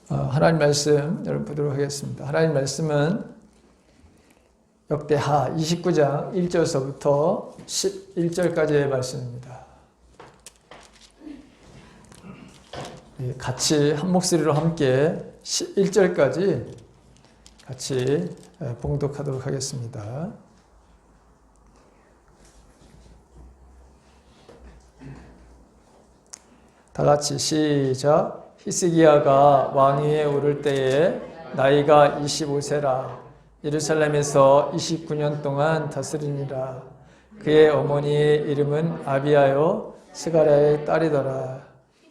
하나님 말씀 여러분 보도록 하겠습니다. 하나님 말씀은 역대하 29장 1절서부터 11절까지의 말씀입니다. 같이 한 목소리로 함께 11절까지 같이 봉독하도록 하겠습니다. 다 같이 시작. 히스기야가 왕위에 오를 때에 나이가 25세라. 예루살렘에서 29년 동안 다스리니라. 그의 어머니의 이름은 아비야요 스가랴의 딸이더라.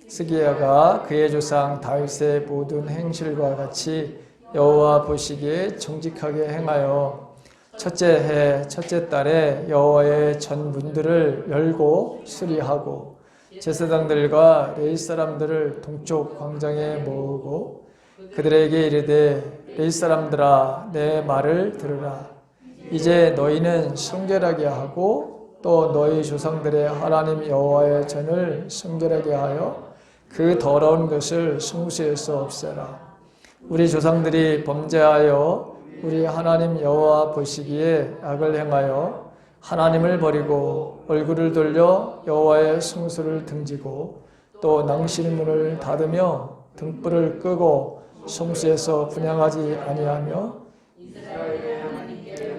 히스기야가 그의 조상 다윗의 모든 행실과 같이 여호와 보시기에 정직하게 행하여 첫째 해 첫째 달에 여호와의 전 문들을 열고 수리하고 제사장들과 레위 사람들을 동쪽 광장에 모으고 그들에게 이르되 레위 사람들아 내 말을 들으라. 이제 너희는 순결하게 하고 또 너희 조상들의 하나님 여호와의 전을 순결하게 하여 그 더러운 것을 성수에서 없애라. 우리 조상들이 범죄하여 우리 하나님 여호와 보시기에 악을 행하여 하나님을 버리고 얼굴을 돌려 여호와의 성소를 등지고 또 낭실문을 닫으며 등불을 끄고 성소에서 분향하지 아니하며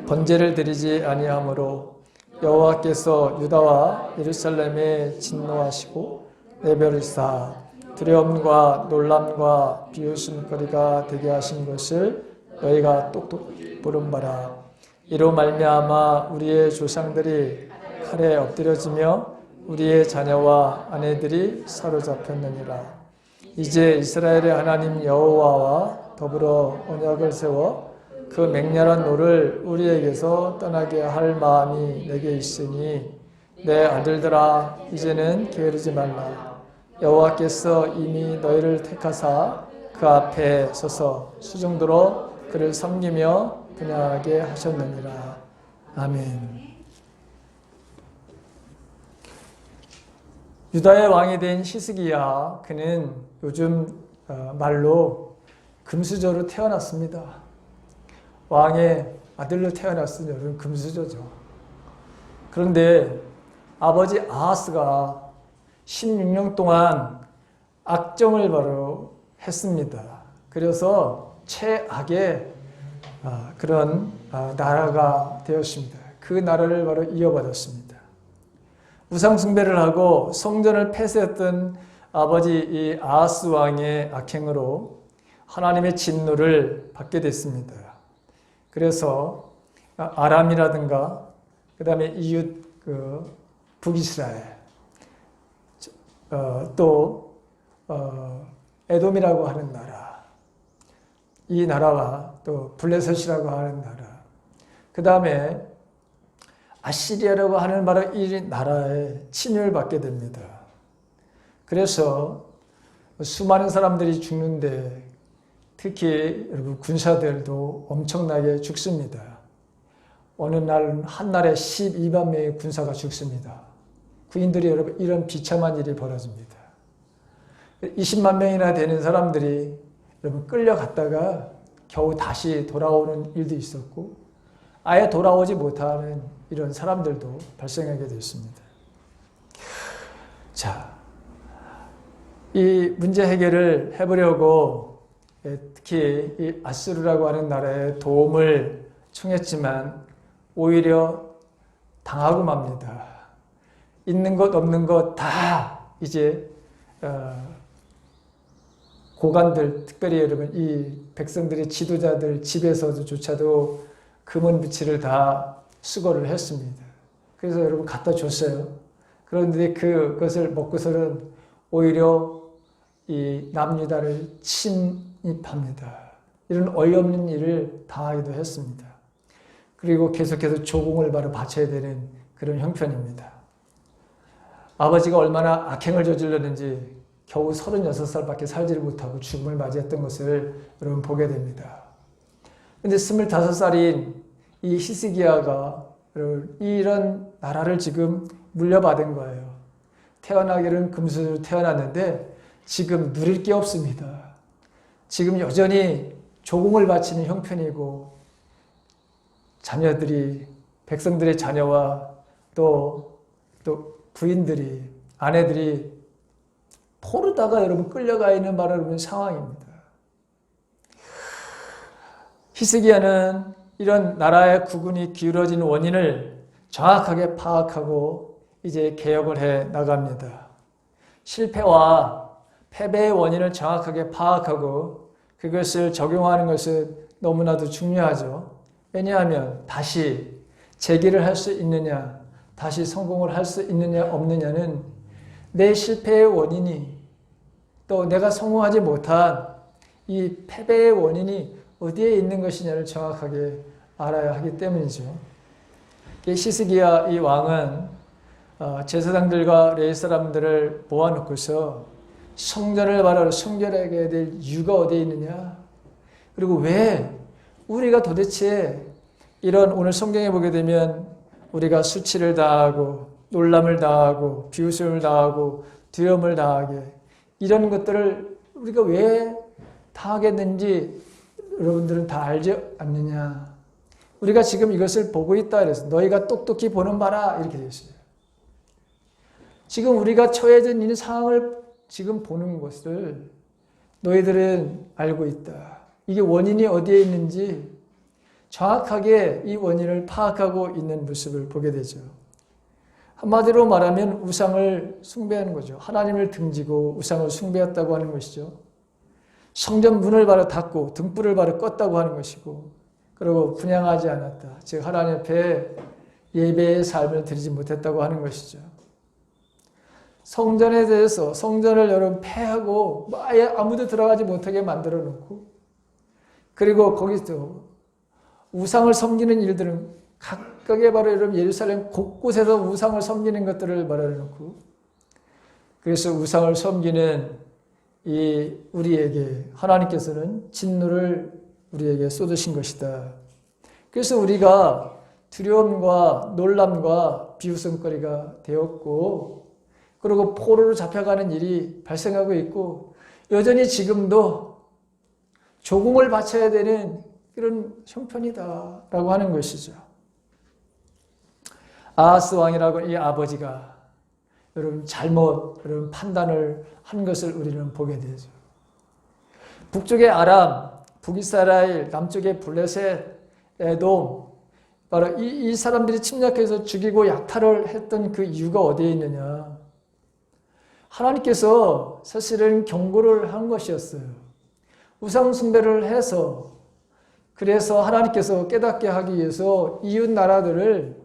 번제를 드리지 아니하므로 여호와께서 유다와 예루살렘에 진노하시고 내버리사 두려움과 놀람과 비웃음거리가 되게 하신 것을 너희가 똑똑히 보름 바라. 이로 말미암아 우리의 조상들이 칼에 엎드려지며 우리의 자녀와 아내들이 사로잡혔느니라. 이제 이스라엘의 하나님 여호와와 더불어 언약을 세워 그 맹렬한 노를 우리에게서 떠나게 할 마음이 내게 있으니 내 아들들아 이제는 게으르지 말라. 여호와께서 이미 너희를 택하사 그 앞에 서서 수정도로 그를 섬기며 분양하게 하셨느니라. 아멘. 유다의 왕이 된 히스기야, 그는 요즘 말로 금수저로 태어났습니다. 왕의 아들로 태어났으니 여러분 금수저죠. 그런데 아버지 아하스가 16년 동안 악정을 바로 했습니다. 그래서 최악의 그런 나라가 되었습니다. 그 나라를 바로 이어받았습니다. 우상 숭배를 하고 성전을 폐쇄했던 아버지 이 아하스 왕의 악행으로 하나님의 진노를 받게 됐습니다. 그래서 아람이라든가 그 다음에 이웃 북이스라엘 또 에돔이라고 하는 나라, 이 나라와 또 블레셋이라고 하는 나라, 그 다음에 아시리아라고 하는 바로 이 나라에 침입을 받게 됩니다. 그래서 수많은 사람들이 죽는데 특히 여러분 군사들도 엄청나게 죽습니다. 어느 날 한 날에 12만 명의 군사가 죽습니다. 군인들이 여러분 이런 비참한 일이 벌어집니다. 20만 명이나 되는 사람들이 여러분 끌려갔다가 겨우 다시 돌아오는 일도 있었고 아예 돌아오지 못하는 이런 사람들도 발생하게 되었습니다. 자, 이 문제 해결을 해보려고 특히 이 아수르라고 하는 나라의 도움을 청했지만 오히려 당하고 맙니다. 있는 것 없는 것 다 이제 고관들, 특별히 여러분 이 백성들의 지도자들 집에서조차도 금은 부치를 다 수거를 했습니다. 그래서 여러분 갖다 줬어요. 그런데 그것을 먹고서는 오히려 이 남유다를 침입합니다. 이런 어이없는 일을 당하기도 했습니다. 그리고 계속해서 조공을 바로 바쳐야 되는 그런 형편입니다. 아버지가 얼마나 악행을 저질렀는지 겨우 36살밖에 살지를 못하고 죽음을 맞이했던 것을 여러분 보게 됩니다. 그런데 25살인 이 히스기야가 이런 나라를 지금 물려받은 거예요. 태어나기는 금수저로 태어났는데 지금 누릴 게 없습니다. 지금 여전히 조공을 바치는 형편이고 자녀들이 백성들의 자녀와 또 부인들이 아내들이 포로다가 여러분 끌려가 있는 바로 여러분 상황입니다. 히스기야는 이런 나라의 국운이 기울어진 원인을 정확하게 파악하고 이제 개혁을 해 나갑니다. 실패와 패배의 원인을 정확하게 파악하고 그것을 적용하는 것은 너무나도 중요하죠. 왜냐하면 다시 재기를 할 수 있느냐, 다시 성공을 할 수 있느냐 없느냐는 내 실패의 원인이 또 내가 성공하지 못한 이 패배의 원인이 어디에 있는 것이냐를 정확하게 알아야 하기 때문이죠. 히스기야 이 왕은 제사장들과 레위 사람들을 모아놓고서 성전을 바로 성결하게 될 이유가 어디에 있느냐, 그리고 왜 우리가 도대체 이런 오늘 성경에 보게 되면 우리가 수치를 당하고 놀람을 당하고 비웃음을 당하고 두려움을 당하게 이런 것들을 우리가 왜 당하겠는지 여러분들은 다 알지 않느냐. 우리가 지금 이것을 보고 있다 그래서 너희가 똑똑히 보는 바라 이렇게 되어 있어요. 지금 우리가 처해져 있는 상황을 지금 보는 것을 너희들은 알고 있다. 이게 원인이 어디에 있는지 정확하게 이 원인을 파악하고 있는 모습을 보게 되죠. 한마디로 말하면 우상을 숭배하는 거죠. 하나님을 등지고 우상을 숭배했다고 하는 것이죠. 성전 문을 바로 닫고 등불을 바로 껐다고 하는 것이고, 그리고 분향하지 않았다. 즉 하나님 앞에 예배의 삶을 드리지 못했다고 하는 것이죠. 성전에 대해서 성전을 여러분 폐하고 아예 아무도 들어가지 못하게 만들어 놓고, 그리고 거기서 우상을 섬기는 일들은 각각의 바로 여러분 예루살렘 곳곳에서 우상을 섬기는 것들을 말해 놓고, 그래서 우상을 섬기는 이 우리에게 하나님께서는 진노를 우리에게 쏟으신 것이다. 그래서 우리가 두려움과 놀람과 비웃음거리가 되었고, 그리고 포로로 잡혀가는 일이 발생하고 있고, 여전히 지금도 조공을 바쳐야 되는 이런 형편이다라고 하는 것이죠. 아하스 왕이라고 이 아버지가 여러분 여러분 판단을 한 것을 우리는 보게 되죠. 북쪽의 아람, 북이스라엘, 남쪽의 블레셋, 에돔, 바로 이 사람들이 침략해서 죽이고 약탈을 했던 그 이유가 어디에 있느냐? 하나님께서 사실은 경고를 한 것이었어요. 우상 숭배를 해서, 그래서 하나님께서 깨닫게 하기 위해서 이웃 나라들을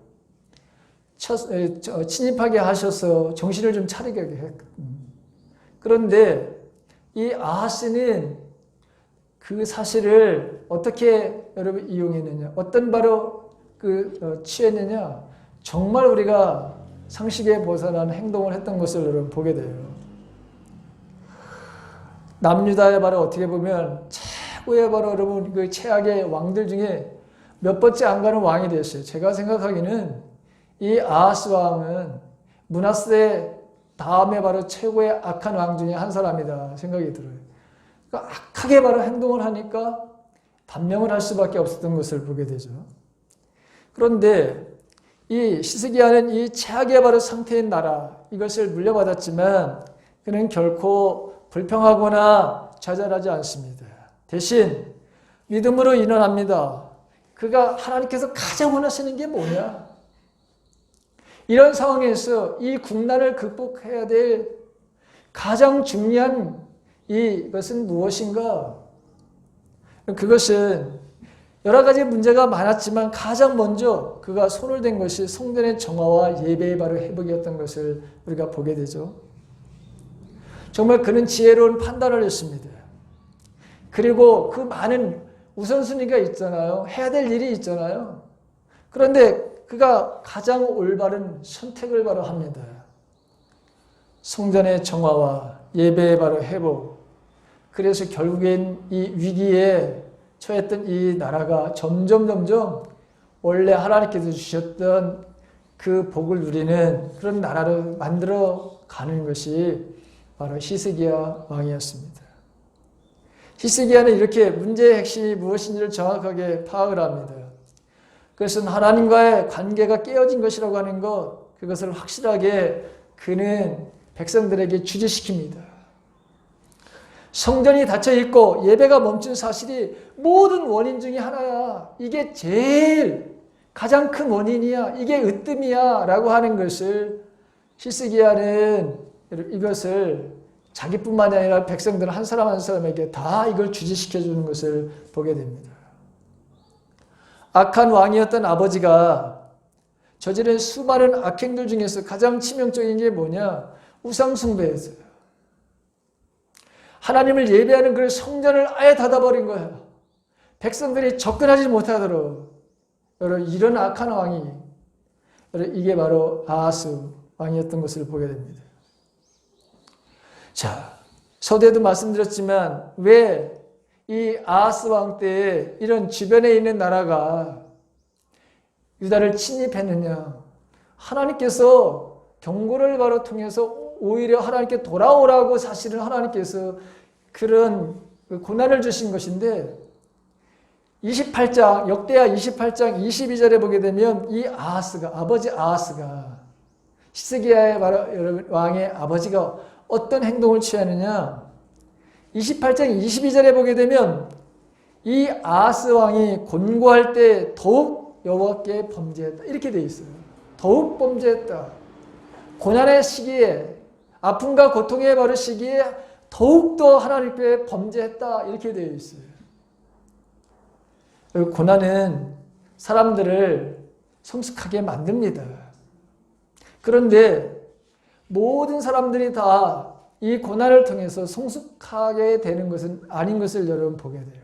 침입하게 하셔서 정신을 좀 차리게 했거든요. 그런데 이 아하스는 그 사실을 어떻게 여러분 이용했느냐, 어떤 바로 취했느냐, 정말 우리가 상식에 벗어난 행동을 했던 것을 여러분 보게 돼요. 남유다의 바로 어떻게 보면 최고의 바로 여러분 그 최악의 왕들 중에 몇 번째 안 가는 왕이 됐어요. 제가 생각하기는 이 아하스 왕은 므낫세 다음에 바로 최고의 악한 왕 중에 한 사람이다 생각이 들어요. 그러니까 악하게 바로 행동을 하니까 단명을 할 수밖에 없었던 것을 보게 되죠. 그런데 이 히스기야는 이 최악의 바로 상태인 나라, 이것을 물려받았지만 그는 결코 불평하거나 좌절하지 않습니다. 대신 믿음으로 일어납니다. 그가 하나님께서 가장 원하시는 게 뭐냐? 이런 상황에서 이 국난을 극복해야 될 가장 중요한 이것은 무엇인가? 그것은 여러 가지 문제가 많았지만 가장 먼저 그가 손을 댄 것이 성전의 정화와 예배의 바로 회복이었던 것을 우리가 보게 되죠. 정말 그는 지혜로운 판단을 했습니다. 그리고 그 많은 우선순위가 있잖아요. 해야 될 일이 있잖아요. 그런데 그가 가장 올바른 선택을 바로 합니다. 성전의 정화와 예배의 바로 회복. 그래서 결국엔 이 위기에 처했던 이 나라가 점점 원래 하나님께서 주셨던 그 복을 누리는 그런 나라를 만들어 가는 것이 바로 히스기야 왕이었습니다. 히스기야는 이렇게 문제의 핵심이 무엇인지를 정확하게 파악을 합니다. 그것은 하나님과의 관계가 깨어진 것이라고 하는 것, 그것을 확실하게 그는 백성들에게 주지시킵니다. 성전이 닫혀 있고 예배가 멈춘 사실이 모든 원인 중에 하나야. 이게 제일 가장 큰 원인이야. 이게 으뜸이야. 라고 하는 것을 히스기야는 이것을 자기뿐만 아니라 백성들 한 사람 한 사람에게 다 이걸 주지시켜 주는 것을 보게 됩니다. 악한 왕이었던 아버지가 저지른 수많은 악행들 중에서 가장 치명적인 게 뭐냐? 우상숭배였어요. 하나님을 예배하는 그 성전을 아예 닫아버린 거예요. 백성들이 접근하지 못하도록. 여러분, 이런 악한 왕이, 이게 바로 아하스 왕이었던 것을 보게 됩니다. 자, 서두에도 말씀드렸지만 왜 이 아하스 왕 때에 이런 주변에 있는 나라가 유다를 침입했느냐? 하나님께서 경고를 바로 통해서 오히려 하나님께 돌아오라고 사실은 하나님께서 그런 고난을 주신 것인데 28장 역대하 28장 22절에 보게 되면 이 아하스가 아버지 아하스가 히스기야의 바로 왕의 아버지가 어떤 행동을 취하느냐? 28장 22절에 보게 되면 이 아하스 왕이 곤고할 때 더욱 여호와께 범죄했다. 이렇게 되어 있어요. 더욱 범죄했다. 고난의 시기에 아픔과 고통의 바로 시기에 더욱더 하나님께 범죄했다. 이렇게 되어 있어요. 고난은 사람들을 성숙하게 만듭니다. 그런데 모든 사람들이 다 이 고난을 통해서 성숙하게 되는 것은 아닌 것을 여러분 보게 돼요.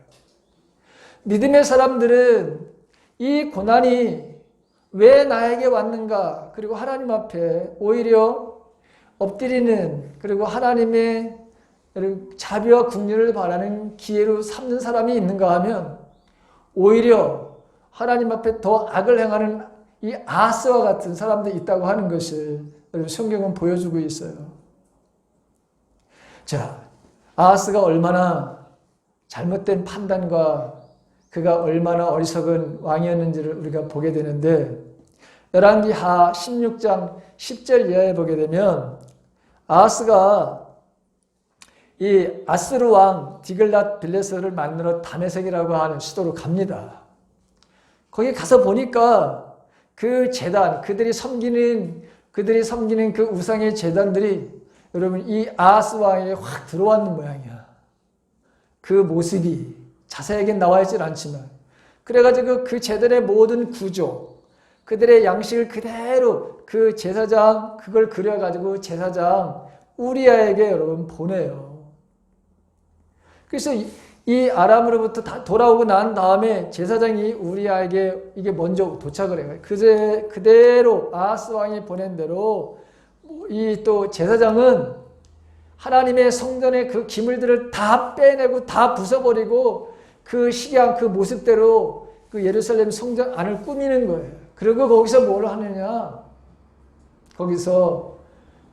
믿음의 사람들은 이 고난이 왜 나에게 왔는가, 그리고 하나님 앞에 오히려 엎드리는, 그리고 하나님의 자비와 긍휼을 바라는 기회로 삼는 사람이 있는가 하면 오히려 하나님 앞에 더 악을 행하는 이 아하스와 같은 사람들이 있다고 하는 것을 성경은 보여주고 있어요. 자, 아하스가 얼마나 잘못된 판단과 그가 얼마나 어리석은 왕이었는지를 우리가 보게 되는데 열왕기하 16장 10절 이하에 보게 되면 아하스가 이 아스루 왕 디글랏 빌레셋을 만나러 다메섹이라고 하는 수도로 갑니다. 거기 가서 보니까 그 제단, 그들이 섬기는 그 우상의 제단들이 여러분 이 아하스 왕에게 확 들어왔는 모양이야. 그 모습이 자세하게 나와 있진 않지만 그래가지고 그 제단의 모든 구조, 그들의 양식을 그대로 그 제사장 그걸 그려가지고 제사장 우리아에게 여러분 보내요. 그래서 이 아람으로부터 다 돌아오고 난 다음에 제사장이 우리아에게 이게 먼저 도착을 해요. 그대로 아하스 왕이 보낸 대로 이 또 제사장은 하나님의 성전의 그 기물들을 다 빼내고 다 부숴버리고 그 식양 그 모습대로 그 예루살렘 성전 안을 꾸미는 거예요. 그리고 거기서 뭘 하느냐? 거기서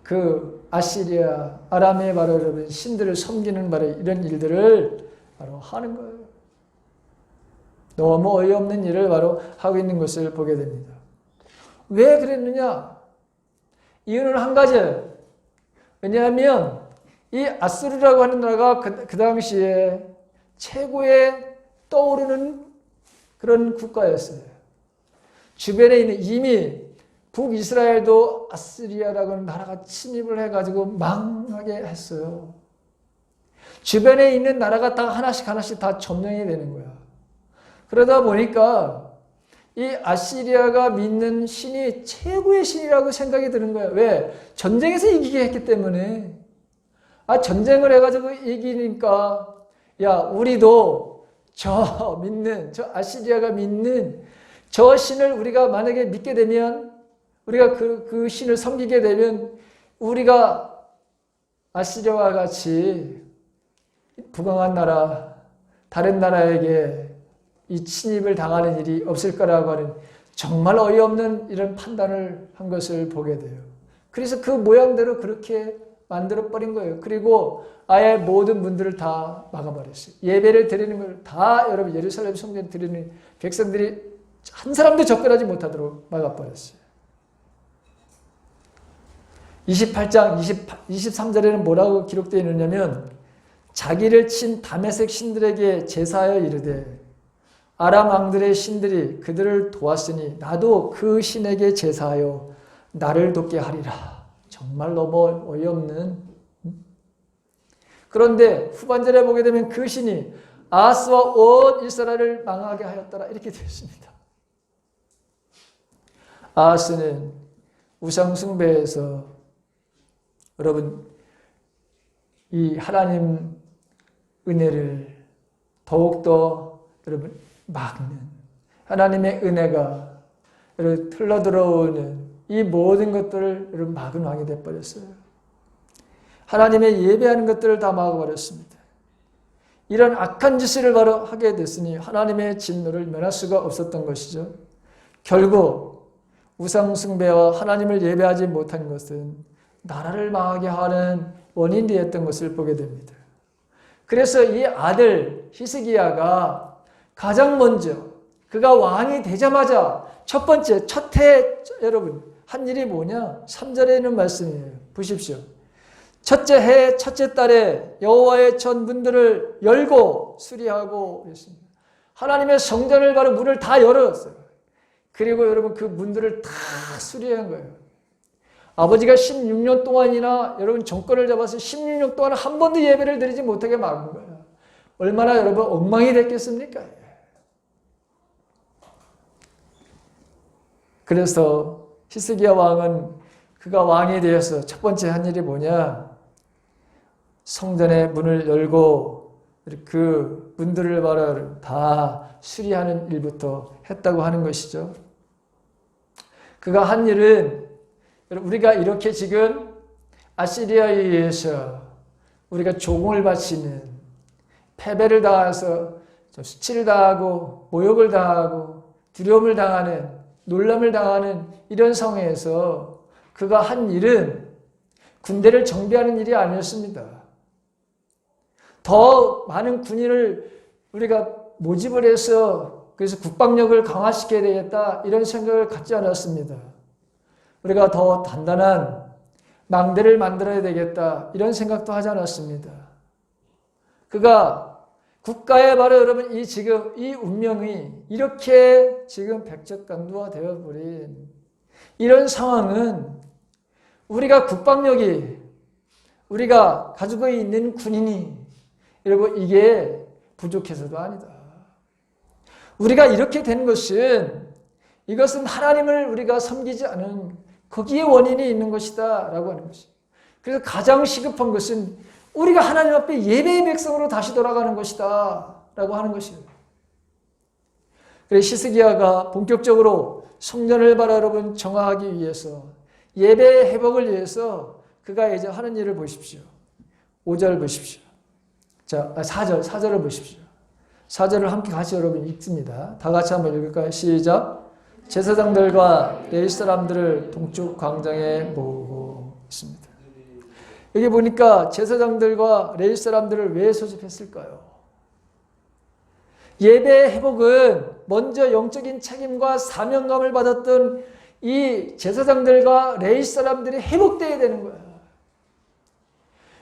그 아시리아, 아람의 바로 여러분 신들을 섬기는 바로 이런 일들을 바로 하는 거예요. 너무 어이없는 일을 바로 하고 있는 것을 보게 됩니다. 왜 그랬느냐? 이유는 한 가지예요. 왜냐하면 이 아수르라고 하는 나라가 그 당시에 최고의 떠오르는 그런 국가였어요. 주변에 있는 이미 북이스라엘도 아스리아라고 하는 나라가 침입을 해가지고 망하게 했어요. 주변에 있는 나라가 다 하나씩 다 점령이 되는 거야. 그러다 보니까 이 아시리아가 믿는 신이 최고의 신이라고 생각이 드는 거예요. 왜? 전쟁에서 이기게 했기 때문에. 전쟁을 해가지고 이기니까 야 우리도 저 아시리아가 믿는 저 신을 우리가 만약에 믿게 되면 우리가 그 신을 섬기게 되면 우리가 아시리아와 같이 부강한 나라 다른 나라에게 이 침입을 당하는 일이 없을 거라고 하는 정말 어이없는 이런 판단을 한 것을 보게 돼요. 그래서 그 모양대로 그렇게 만들어버린 거예요. 그리고 아예 모든 문들을 다 막아버렸어요. 예배를 드리는 걸 다 여러분 예루살렘 성전 드리는 백성들이 한 사람도 접근하지 못하도록 막아버렸어요. 28장 23절에는 뭐라고 기록되어 있느냐면 자기를 친 다메섹 신들에게 제사하여 이르되 아람 왕들의 신들이 그들을 도왔으니 나도 그 신에게 제사하여 나를 돕게 하리라. 정말 너무 어이없는. 그런데 후반절에 보게 되면 그 신이 아하스와 온 이스라엘을 망하게 하였더라 이렇게 되어 있습니다. 아하스는 우상 숭배에서 여러분 이 하나님 은혜를 더욱더 여러분 막는 하나님의 은혜가 여러분 흘러들어오는 이 모든 것들을 여러분 막은 왕이 되어버렸어요. 하나님의 예배하는 것들을 다 막아버렸습니다. 이런 악한 짓을 바로 하게 됐으니 하나님의 진노를 면할 수가 없었던 것이죠. 결국 우상 숭배와 하나님을 예배하지 못한 것은 나라를 망하게 하는 원인이 되었던 것을 보게 됩니다. 그래서 이 아들 히스기야가 가장 먼저 그가 왕이 되자마자 첫 번째 첫해 여러분 한 일이 뭐냐? 3절에 있는 말씀이에요. 보십시오. 첫째 해 첫째 달에 여호와의 전 문들을 열고 수리하고 그랬습니다. 하나님의 성전을 바로 문을 다 열었어요. 그리고 여러분 그 문들을 다 수리한 거예요. 아버지가 16년 동안이나 여러분 정권을 잡아서 16년 동안 한 번도 예배를 드리지 못하게 막은 거예요. 얼마나 여러분 엉망이 됐겠습니까? 그래서 히스기야 왕은 그가 왕이 되어서 첫 번째 한 일이 뭐냐? 성전의 문을 열고 그 문들을 바로 다 수리하는 일부터 했다고 하는 것이죠. 그가 한 일은 우리가 이렇게 지금 아시리아에 의해서 우리가 조공을 바치는 패배를 당해서 수치를 당하고 모욕을 당하고 두려움을 당하는 놀람을 당하는 이런 상황에서 그가 한 일은 군대를 정비하는 일이 아니었습니다. 더 많은 군인을 우리가 모집을 해서 그래서 국방력을 강화시켜야 되겠다 이런 생각을 갖지 않았습니다. 우리가 더 단단한 망대를 만들어야 되겠다 이런 생각도 하지 않았습니다. 그가 국가의 바로 여러분 이 지금 이 운명이 이렇게 지금 백척간두화 되어버린 이런 상황은 우리가 국방력이 우리가 가지고 있는 군인이 여러분 이게 부족해서도 아니다. 우리가 이렇게 된 것은 이것은 하나님을 우리가 섬기지 않은 거기에 원인이 있는 것이다 라고 하는 것이죠. 그래서 가장 시급한 것은 우리가 하나님 앞에 예배의 백성으로 다시 돌아가는 것이다 라고 하는 것이에요. 그래서 히스기야가 본격적으로 성전을 바로 여러분 정화하기 위해서 예배의 회복을 위해서 그가 이제 하는 일을 보십시오. 5절 보십시오. 자, 4절을 보십시오. 4절을 함께 같이 여러분 읽습니다. 다 같이 한번 읽을까요? 시작. 제사장들과 레위 사람들을 동쪽 광장에 모으고 있습니다. 여기 보니까 제사장들과 레위 사람들을 왜 소집했을까요? 예배의 회복은 먼저 영적인 책임과 사명감을 받았던 이 제사장들과 레위 사람들이 회복되어야 되는 거예요.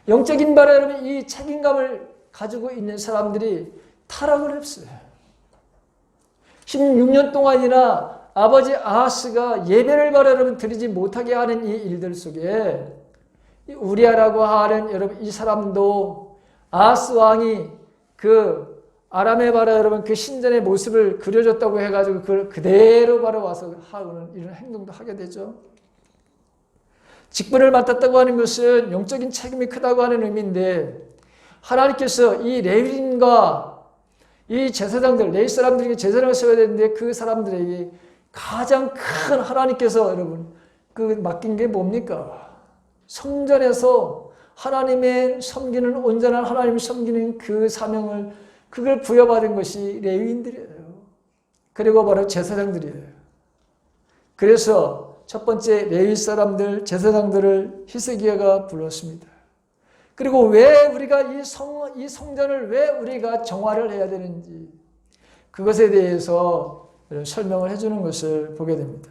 영적인 바로 여러분 이 책임감을 가지고 있는 사람들이 타락을 했어요. 16년 동안이나 아버지 아하스가 예배를 바로 여러분 드리지 못하게 하는 이 일들 속에 우리아라고 하는 여러분 이 사람도 아하스 왕이 그 아람의 바로 여러분 그 신전의 모습을 그려줬다고 해가지고 그걸 그대로 바로 와서 하는 이런 행동도 하게 되죠. 직분을 맡았다고 하는 것은 영적인 책임이 크다고 하는 의미인데 하나님께서 이 레위인과 이 제사장들, 레위 사람들에게 제사장을 세워야 되는데 그 사람들에게 가장 큰 하나님께서 여러분 그 맡긴 게 뭡니까? 성전에서 하나님의 섬기는 온전한 하나님을 섬기는 그 사명을 그걸 부여받은 것이 레위인들이에요. 그리고 바로 제사장들이에요. 그래서 첫 번째 레위 사람들, 제사장들을 히스기야가 불렀습니다. 그리고 왜 우리가 이 성전을 왜 우리가 정화를 해야 되는지 그것에 대해서 설명을 해주는 것을 보게 됩니다.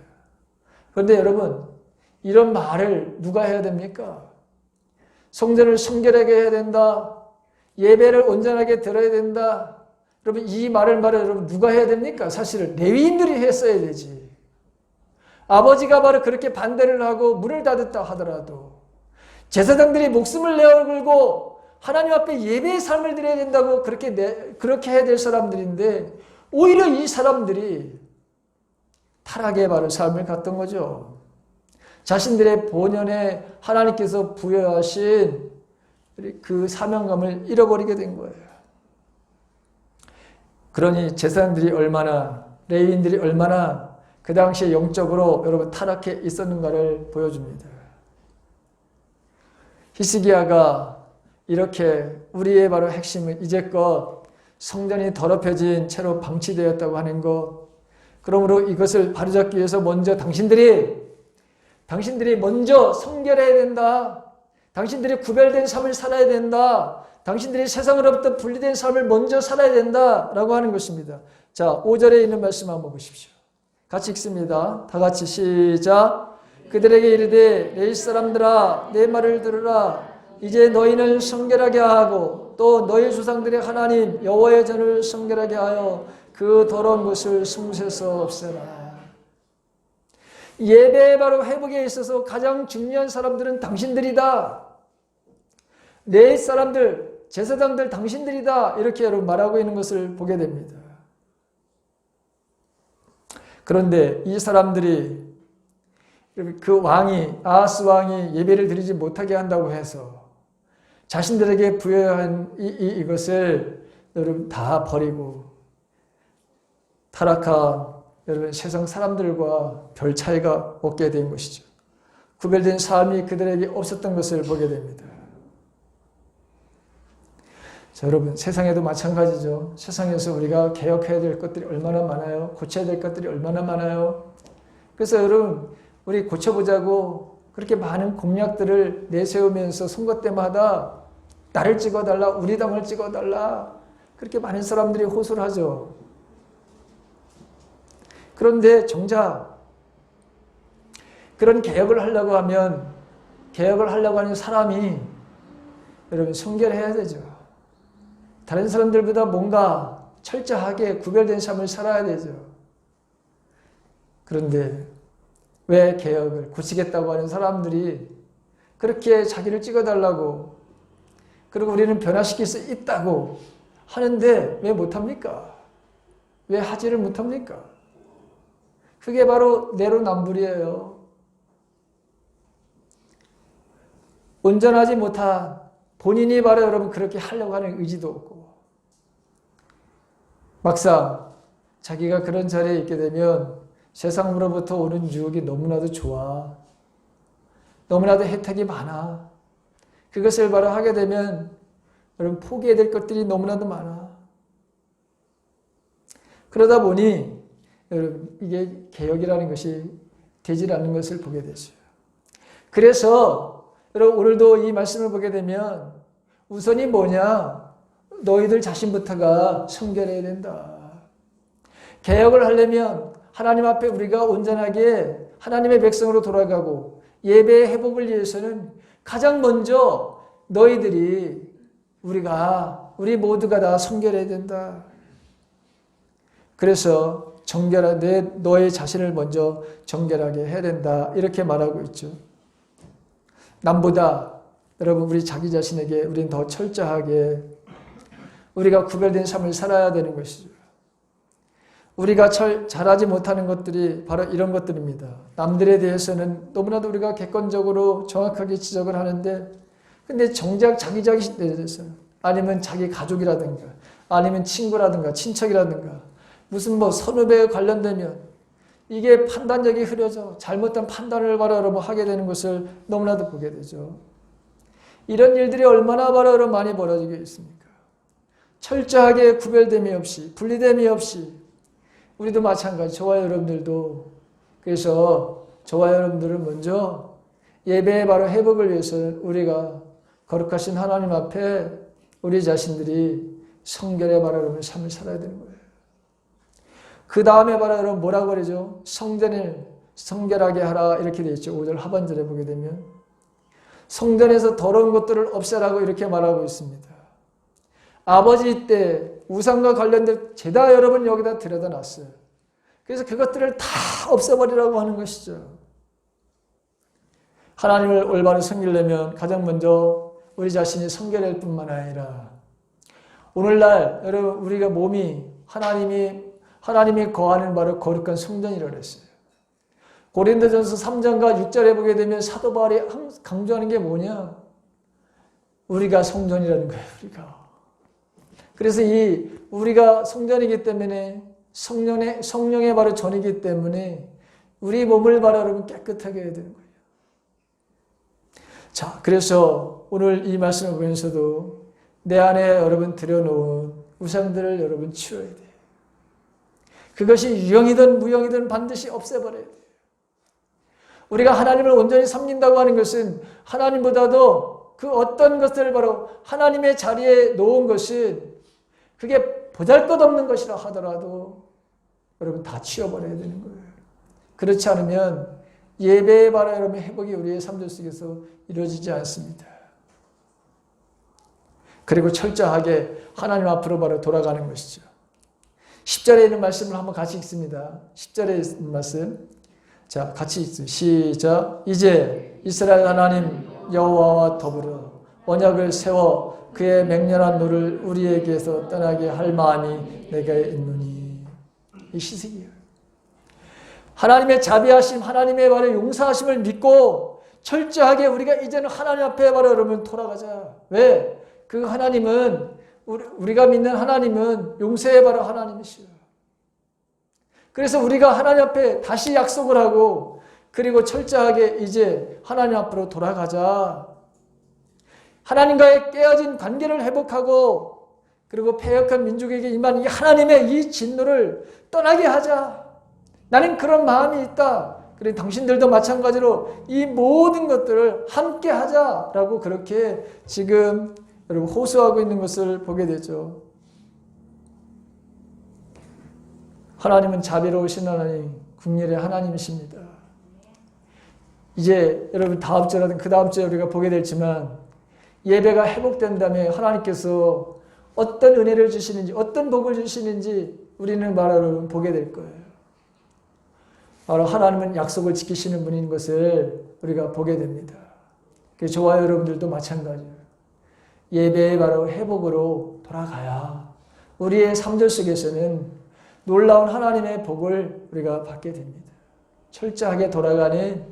그런데 여러분, 이런 말을 누가 해야 됩니까? 성전을 성결하게 해야 된다. 예배를 온전하게 드려야 된다. 여러분, 이 말을 여러분 누가 해야 됩니까? 사실은 레위인들이 했어야 되지. 아버지가 바로 그렇게 반대를 하고 문을 닫았다 하더라도 제사장들이 목숨을 내어 걸고 하나님 앞에 예배의 삶을 드려야 된다고 그렇게 해야 될 사람들인데 오히려 이 사람들이 타락의 바로 삶을 갔던 거죠. 자신들의 본연에 하나님께서 부여하신 그 사명감을 잃어버리게 된 거예요. 그러니 제사장들이 얼마나, 레위인들이 얼마나 그 당시에 영적으로 여러분 타락해 있었는가를 보여줍니다. 히스기야가 이렇게 우리의 바로 핵심은 이제껏 성전이 더럽혀진 채로 방치되었다고 하는 것, 그러므로 이것을 바로잡기 위해서 먼저 당신들이 먼저 성결해야 된다. 당신들이 구별된 삶을 살아야 된다. 당신들이 세상으로부터 분리된 삶을 먼저 살아야 된다라고 하는 것입니다. 자, 5절에 있는 말씀 한번 보십시오. 같이 읽습니다. 다 같이 시작. 그들에게 이르되 내 사람들아 내 말을 들으라. 이제 너희는 성결하게 하고 또 너희 조상들의 하나님 여호와의 전을 성결하게 하여 그 더러운 것을 숨에서 없애라. 예배의 바로 회복에 있어서 가장 중요한 사람들은 당신들이다. 내 사람들, 제사장들 당신들이다. 이렇게 여러분 말하고 있는 것을 보게 됩니다. 그런데 이 사람들이 그 왕이 아하스 왕이 예배를 드리지 못하게 한다고 해서 자신들에게 부여한 이것을 여러분 다 버리고 타락한 여러분 세상 사람들과 별 차이가 없게 된 것이죠. 구별된 삶이 그들에게 없었던 것을 보게 됩니다. 자, 여러분 세상에도 마찬가지죠. 세상에서 우리가 개혁해야 될 것들이 얼마나 많아요. 고쳐야 될 것들이 얼마나 많아요. 그래서 여러분 우리 고쳐보자고 그렇게 많은 공약들을 내세우면서 선거 때마다 나를 찍어달라, 우리 당을 찍어달라 그렇게 많은 사람들이 호소를 하죠. 그런데 정작 그런 개혁을 하려고 하면 개혁을 하려고 하는 사람이 여러분 성결해야 되죠. 다른 사람들보다 뭔가 철저하게 구별된 삶을 살아야 되죠. 그런데 왜 개혁을 고치겠다고 하는 사람들이 그렇게 자기를 찍어달라고 그리고 우리는 변화시킬 수 있다고 하는데 왜 못합니까? 왜 하지를 못합니까? 그게 바로 내로남불이에요. 온전하지 못한 본인이 바로 여러분 그렇게 하려고 하는 의지도 없고 막상 자기가 그런 자리에 있게 되면 세상으로부터 오는 유혹이 너무나도 좋아. 너무나도 혜택이 많아. 그것을 바로 하게 되면 여러분 포기해야 될 것들이 너무나도 많아. 그러다 보니 여러분 이게 개혁이라는 것이 되질 않는 것을 보게 되죠. 그래서 여러분 오늘도 이 말씀을 보게 되면 우선이 뭐냐? 너희들 자신부터가 성결해야 된다. 개혁을 하려면 하나님 앞에 우리가 온전하게 하나님의 백성으로 돌아가고 예배의 회복을 위해서는 가장 먼저 우리 모두가 다 성결해야 된다. 그래서 너의 자신을 먼저 정결하게 해야 된다. 이렇게 말하고 있죠. 남보다 여러분 우리 자기 자신에게 우리는 더 철저하게 우리가 구별된 삶을 살아야 되는 것이죠. 우리가 잘하지 못하는 것들이 바로 이런 것들입니다. 남들에 대해서는 너무나도 우리가 객관적으로 정확하게 지적을 하는데 근데 정작 자기 자신에 대해서 아니면 자기 가족이라든가 아니면 친구라든가 친척이라든가 무슨 선후배에 관련되면 이게 판단력이 흐려져 잘못된 판단을 바로 여러분 하게 되는 것을 너무나도 보게 되죠. 이런 일들이 얼마나 바로 여러분 많이 벌어지게 있습니까? 철저하게 구별됨이 없이 분리됨이 없이 우리도 마찬가지 저와 여러분들도 그래서 저와 여러분들은 먼저 예배의 바로 회복을 위해서는 우리가 거룩하신 하나님 앞에 우리 자신들이 성결의 바라 여러분 삶을 살아야 되는 거예요. 그 다음에 바라 여러분 뭐라고 그러죠? 성전을 성결하게 하라 이렇게 되어 있죠. 5절 하반절에 보게 되면 성전에서 더러운 것들을 없애라고 이렇게 말하고 있습니다. 아버지 때 우상과 관련된 제다 여러분 여기다 들여다 놨어요. 그래서 그것들을 다 없애버리라고 하는 것이죠. 하나님을 올바로 섬기려면 가장 먼저 우리 자신이 성결할 뿐만 아니라 오늘날 여러분 우리가 몸이 하나님이 거하는 바로 거룩한 성전이라고 했어요. 고린도전서 3장과 6절에 보게 되면 사도 바울이 강조하는 게 뭐냐? 우리가 성전이라는 거예요. 그래서 우리가 성전이기 때문에 성령의 바로 전이기 때문에 우리 몸을 바로 여러분 깨끗하게 해야 되는 거예요. 자, 그래서 오늘 이 말씀을 보면서도 내 안에 여러분 들여놓은 우상들을 여러분 치워야 돼요. 그것이 유형이든 무형이든 반드시 없애버려야 돼요. 우리가 하나님을 온전히 섬긴다고 하는 것은 하나님보다도 그 어떤 것들을 바로 하나님의 자리에 놓은 것은 그게 보잘것없는 것이라 하더라도 여러분 다 치워버려야 되는 거예요. 그렇지 않으면 예배의 바로 여러분 회복이 우리의 삶 속에서 이루어지지 않습니다. 그리고 철저하게 하나님 앞으로 바로 돌아가는 것이죠. 10절에 있는 말씀을 한번 같이 읽습니다. 10절에 있는 말씀. 자, 같이 읽습니다. 시작. 이제 이스라엘 하나님 여호와와 더불어 언약을 세워 그의 맹렬한 노를 우리에게서 떠나게 할 마음이 내게 있노니. 이 시색이에요. 하나님의 자비하심, 하나님의 바로 용서하심을 믿고 철저하게 우리가 이제는 하나님 앞에 바로 여러분 돌아가자. 왜? 그 하나님은 우리가 믿는 하나님은 용서의 바로 하나님이시요. 그래서 우리가 하나님 앞에 다시 약속을 하고 그리고 철저하게 이제 하나님 앞으로 돌아가자. 하나님과의 깨어진 관계를 회복하고 그리고 패역한 민족에게 임한 이 하나님의 이 진노를 떠나게 하자. 나는 그런 마음이 있다. 그리고 당신들도 마찬가지로 이 모든 것들을 함께 하자라고 그렇게 지금 여러분 호소하고 있는 것을 보게 되죠. 하나님은 자비로우신 하나님, 긍휼의 하나님이십니다. 이제 여러분 다음 주라든 그 다음 주에 우리가 보게 되지만 예배가 회복된 다음에 하나님께서 어떤 은혜를 주시는지 어떤 복을 주시는지 우리는 바로 여러분 보게 될 거예요. 바로 하나님은 약속을 지키시는 분인 것을 우리가 보게 됩니다. 저와 여러분들도 마찬가지예요. 예배의 바로 회복으로 돌아가야 우리의 삶들 속에서는 놀라운 하나님의 복을 우리가 받게 됩니다. 철저하게 돌아가는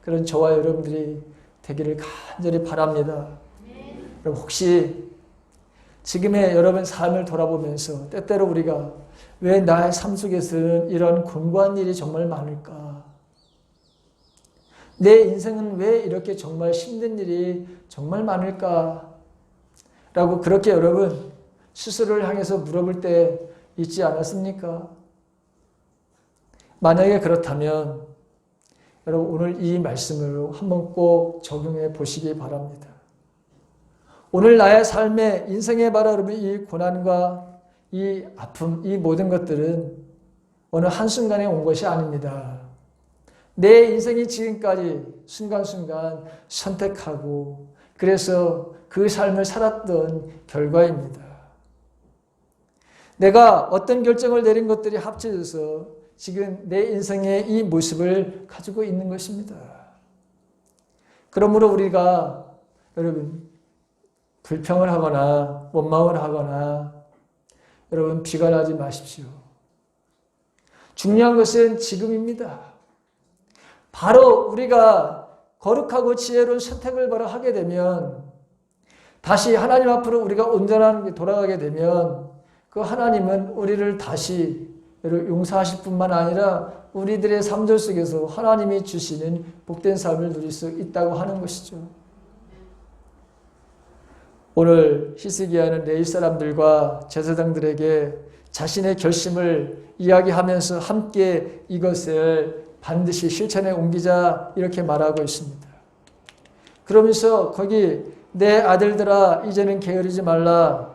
그런 저와 여러분들이 되기를 간절히 바랍니다. 여러분 혹시 지금의 여러분 삶을 돌아보면서 때때로 우리가 왜 나의 삶 속에서는 이런 공고한 일이 정말 많을까? 내 인생은 왜 이렇게 정말 힘든 일이 정말 많을까? 라고 그렇게 여러분 스스로를 향해서 물어볼 때 있지 않았습니까? 만약에 그렇다면 여러분 오늘 이 말씀을 한번 꼭 적용해 보시기 바랍니다. 오늘 나의 삶의 인생의 바로 여러분 이 고난과 이 아픔, 이 모든 것들은 어느 한순간에 온 것이 아닙니다. 내 인생이 지금까지 순간순간 선택하고 그래서 그 삶을 살았던 결과입니다. 내가 어떤 결정을 내린 것들이 합쳐져서 지금 내 인생의 이 모습을 가지고 있는 것입니다. 그러므로 우리가 여러분 불평을 하거나 원망을 하거나 여러분 비관하지 마십시오. 중요한 것은 지금입니다. 바로 우리가 거룩하고 지혜로운 선택을 바로 하게 되면 다시 하나님 앞으로 우리가 온전하게 돌아가게 되면 그 하나님은 우리를 다시 용서하실 뿐만 아니라 우리들의 삶들 속에서 하나님이 주시는 복된 삶을 누릴 수 있다고 하는 것이죠. 오늘 히스기야는 레위 사람들과 제사장들에게 자신의 결심을 이야기하면서 함께 이것을 반드시 실천에 옮기자 이렇게 말하고 있습니다. 그러면서 거기 내 아들들아 이제는 게으르지 말라.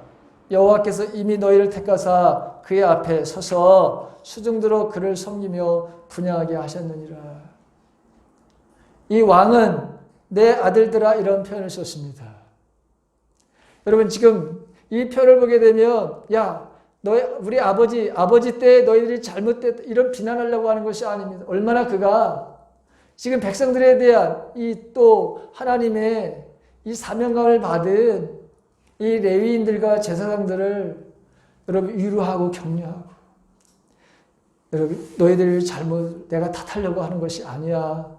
여호와께서 이미 너희를 택하사 그의 앞에 서서 수중들어 그를 섬기며 분양하게 하셨느니라. 이 왕은 내 아들들아 이런 표현을 썼습니다. 여러분 지금 이 표현을 보게 되면 우리 아버지 때 너희들이 잘못됐다 이런 비난하려고 하는 것이 아닙니다. 얼마나 그가 지금 백성들에 대한 이 또 하나님의 이 사명감을 받은 이 레위인들과 제사장들을 여러분 위로하고 격려하고 여러분 너희들 잘못 내가 탓하려고 하는 것이 아니야.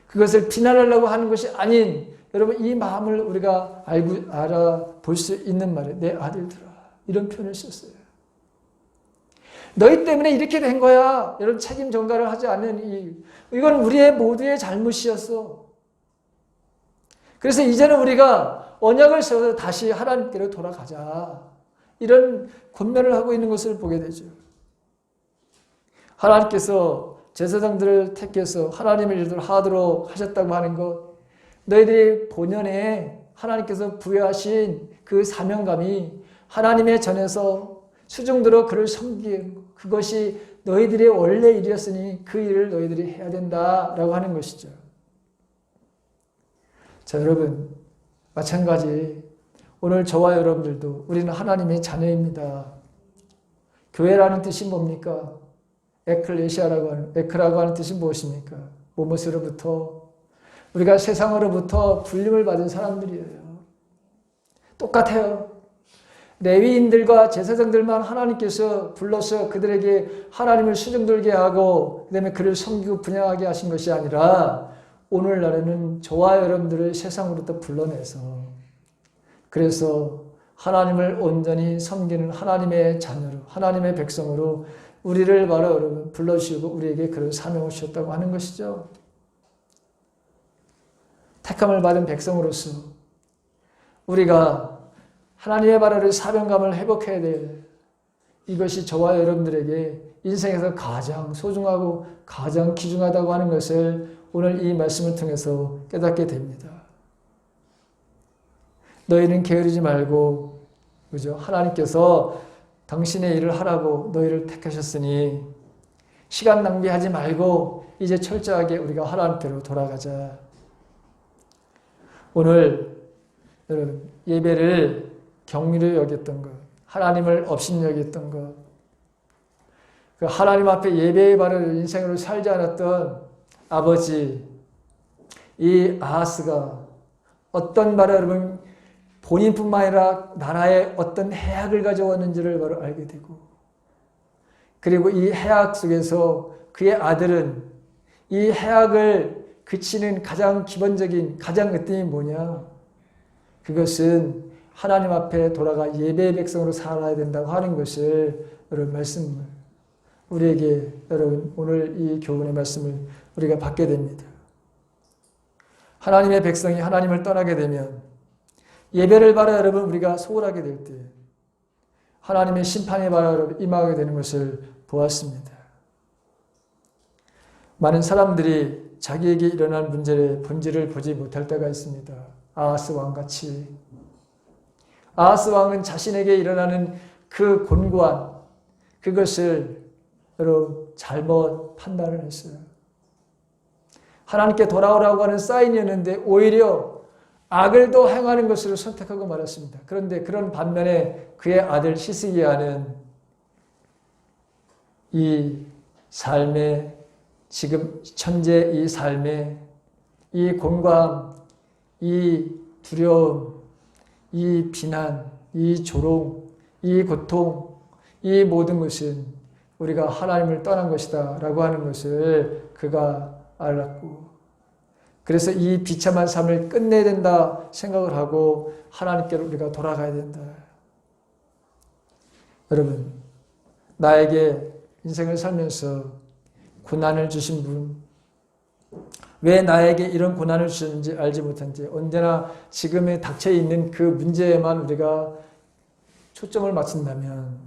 그것을 비난하려고 하는 것이 아닌 여러분 이 마음을 우리가 알아볼 수 있는 말이에요. 내 아들들아 이런 표현을 썼어요. 너희 때문에 이렇게 된 거야. 여러분 책임 전가를 하지 않는 이건 우리의 모두의 잘못이었어. 그래서 이제는 우리가 언약을 세워서 다시 하나님께로 돌아가자. 이런 권면을 하고 있는 것을 보게 되죠. 하나님께서 제사장들을 택해서 하나님의 일들을 하도록 하셨다고 하는 것, 너희들이 본연에 하나님께서 부여하신 그 사명감이 하나님의 전에서 수중들어 그를 섬기는 것, 그것이 너희들의 원래 일이었으니 그 일을 너희들이 해야 된다라고 하는 것이죠. 자, 여러분 마찬가지 오늘 저와 여러분들도 우리는 하나님의 자녀입니다. 교회라는 뜻이 뭡니까? 에크라고 하는 뜻이 무엇입니까? 무엇으로부터? 우리가 세상으로부터 불림을 받은 사람들이에요. 똑같아요. 레위인들과 제사장들만 하나님께서 불러서 그들에게 하나님을 수종들게 하고 그다음에 그를 섬기고 분양하게 하신 것이 아니라 오늘날에는 저와 여러분들을 세상으로부터 불러내서 그래서 하나님을 온전히 섬기는 하나님의 자녀로 하나님의 백성으로 우리를 바로 여러분 불러주시고 우리에게 그런 사명을 주셨다고 하는 것이죠. 택함을 받은 백성으로서 우리가 하나님의 바라를 사명감을 회복해야 될 이것이 저와 여러분들에게 인생에서 가장 소중하고 가장 귀중하다고 하는 것을 오늘 이 말씀을 통해서 깨닫게 됩니다. 너희는 게으르지 말고 그죠? 하나님께서 당신의 일을 하라고 너희를 택하셨으니 시간 낭비하지 말고 이제 철저하게 우리가 하나님께로 돌아가자. 오늘 여러분 예배를 경미로 여겼던 것, 하나님을 업신여겼던 것, 그 하나님 앞에 예배의 바를 인생으로 살지 않았던 아버지 이 아하스가 어떤 바를 여러분 본인뿐만 아니라 나라에 어떤 해악을 가져왔는지를 바로 알게 되고 그리고 이 해악 속에서 그의 아들은 이 해악을 그치는 가장 기본적인 가장 으뜸이 뭐냐? 그것은 하나님 앞에 돌아가 예배의 백성으로 살아야 된다고 하는 것을 여러분 말씀을 우리에게 여러분 오늘 이 교훈의 말씀을 우리가 받게 됩니다. 하나님의 백성이 하나님을 떠나게 되면 예배를 바라 여러분 우리가 소홀하게 될 때 하나님의 심판에 바라 여러분 임하게 되는 것을 보았습니다. 많은 사람들이 자기에게 일어난 문제의 본질을 보지 못할 때가 있습니다. 아하스 왕같이 아하스 왕은 자신에게 일어나는 그 곤고한 그것을 여러분 잘못 판단을 했어요. 하나님께 돌아오라고 하는 사인이었는데 오히려 악을 더 행하는 것으로 선택하고 말았습니다. 그런데 그런 반면에 그의 아들 히스기야는 이 삶의 지금 현재 이 삶의 이 곤고함, 이 두려움, 이 비난, 이 조롱, 이 고통, 이 모든 것은 우리가 하나님을 떠난 것이다 라고 하는 것을 그가 알았고 그래서 이 비참한 삶을 끝내야 된다 생각을 하고 하나님께로 우리가 돌아가야 된다. 여러분 나에게 인생을 살면서 고난을 주신 분, 왜 나에게 이런 고난을 주셨는지 알지 못한지 언제나 지금에 닥쳐 있는 그 문제에만 우리가 초점을 맞춘다면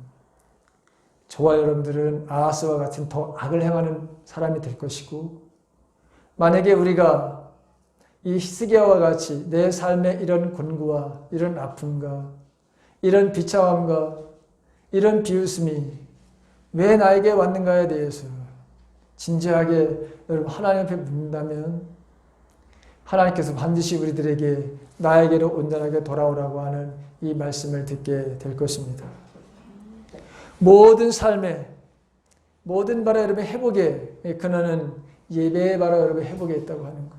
저와 여러분들은 아하스와 같은 더 악을 행하는 사람이 될 것이고 만약에 우리가 이 히스기야와 같이 내 삶의 이런 곤고와 이런 아픔과 이런 비참함과 이런 비웃음이 왜 나에게 왔는가에 대해서 진지하게 여러분 하나님 앞에 묻는다면 하나님께서 반드시 우리들에게 나에게로 온전하게 돌아오라고 하는 이 말씀을 듣게 될 것입니다. 모든 삶에 모든 바로 여러분의 회복에 근원은 예배의 바로 여러분의 회복에 있다고 하는 것.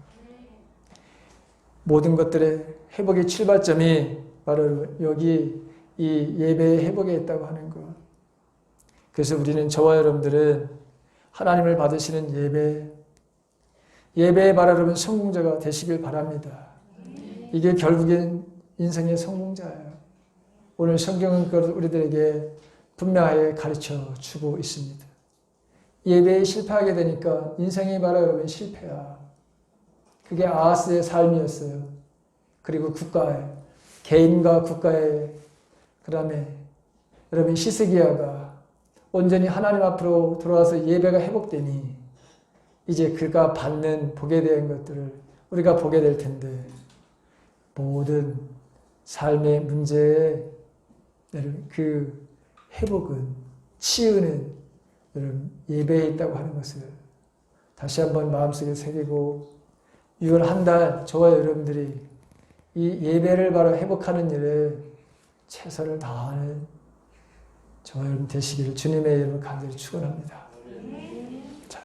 모든 것들의 회복의 출발점이 바로 여기 이 예배의 회복에 있다고 하는 것. 그래서 우리는 저와 여러분들은 하나님을 받으시는 예배의 바로 여러분 성공자가 되시길 바랍니다. 이게 결국엔 인생의 성공자예요. 오늘 성경은 우리들에게 분명하게 가르쳐 주고 있습니다. 예배에 실패하게 되니까 인생이 바로 여러분 실패야. 그게 아하스의 삶이었어요. 그리고 국가의, 개인과 국가의, 그 다음에 여러분 히스기야가 온전히 하나님 앞으로 돌아와서 예배가 회복되니 이제 그가 받는 복에 대한 것들을 우리가 보게 될 텐데 모든 삶의 문제의 그 회복은 치유는 여러분 예배에 있다고 하는 것을 다시 한번 마음속에 새기고 6월 한 달 저와 여러분들이 이 예배를 바로 회복하는 일에 최선을 다하는 저와 여러분 되시기를 주님의 이름으로 간절히 축원합니다.